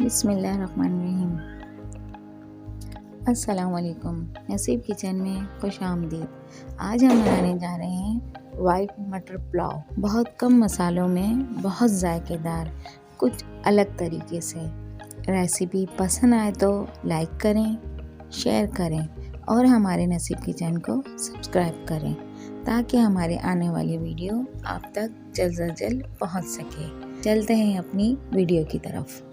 बिस्मिल्लाहिर्रहमानिर्रहीम। अस्सलाम वालेकुम। नसीब किचन में खुश आमदीद। आज हम बनाने जा रहे हैं वाइट मटर पुलाव। बहुत कम मसालों में बहुत जायकेदार, कुछ अलग तरीके से। रेसिपी पसंद आए तो लाइक करें, शेयर करें और हमारे नसीब किचन को सब्सक्राइब करें ताकि हमारे आने वाली वीडियो आप तक जल्द से जल्द पहुंच सके। चलते हैं अपनी वीडियो की तरफ।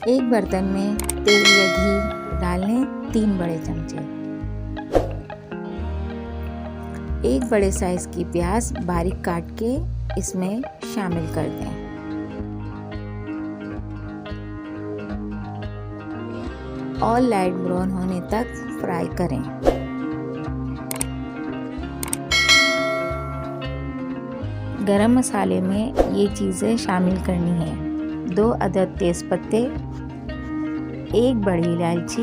एक बर्तन में तेल या घी डाल लें 3 बड़े चमचे। एक बड़े साइज की प्याज बारीक काट के इसमें शामिल कर दें। और लाइट ब्राउन होने तक फ्राई करें। गरम मसाले में ये चीज़ें शामिल करनी है। 2 अदद तेज़पत्ते, 1 बड़ी इलायची,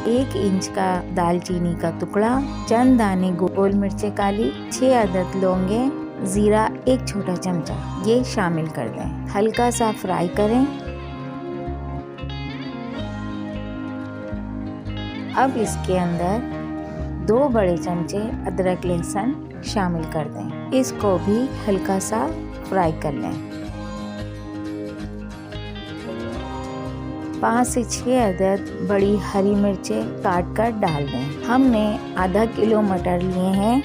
1 इंच का दालचीनी का टुकड़ा, चंद दाने गोल मिर्चें काली, 6 अदद लौंगे, जीरा 1 छोटा चमचा ये शामिल कर दें। हल्का सा फ्राई करें। अब इसके अंदर 2 बड़े चमचे अदरक लहसुन शामिल कर दें। इसको भी हल्का सा फ्राई कर लें। 5 से 6 अदद बड़ी हरी मिर्चें काट कर डाल दें। हमने आधा किलो मटर लिए हैं।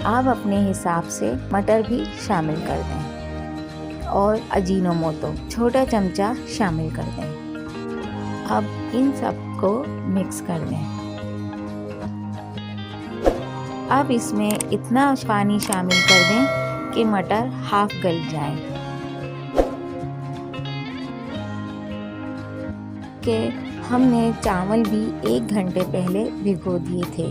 आप अपने हिसाब से मटर भी शामिल कर दें और अजीनोमोटो छोटा चमचा शामिल कर दें। अब इन सबको मिक्स कर दें। अब इसमें इतना पानी शामिल कर दें कि मटर हाफ गल जाए। कि हमने चावल भी 1 घंटे पहले भिगो दिए थे।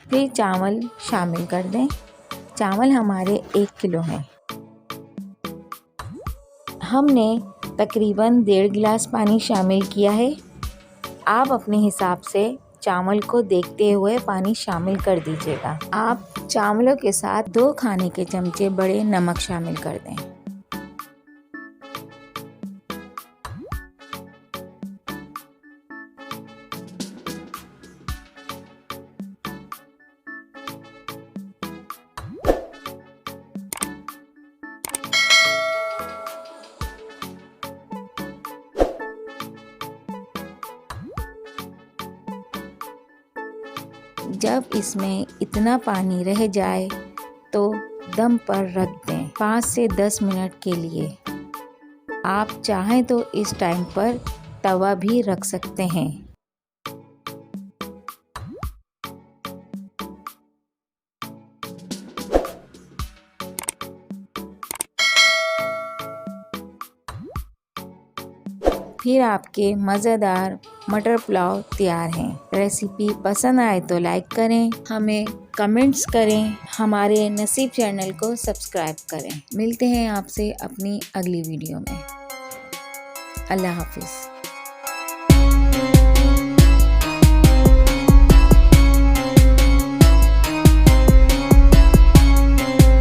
फिर चावल शामिल कर दें। चावल हमारे 1 किलो हैं। हमने तकरीबन 1.5 गिलास पानी शामिल किया है। आप अपने हिसाब से चावल को देखते हुए पानी शामिल कर दीजिएगा। आप चावलों के साथ 2 खाने के चमचे बड़े नमक शामिल कर दें। जब इसमें इतना पानी रह जाए तो दम पर रख दें 5 से 10 मिनट के लिए। आप चाहें तो इस टाइम पर तवा भी रख सकते हैं। फिर आपके मज़ेदार मटर पुलाव तैयार हैं। रेसिपी पसंद आए तो लाइक करें, हमें कमेंट्स करें, हमारे नसीब चैनल को सब्सक्राइब करें। मिलते हैं आपसे अपनी अगली वीडियो में। अल्लाह हाफिज़।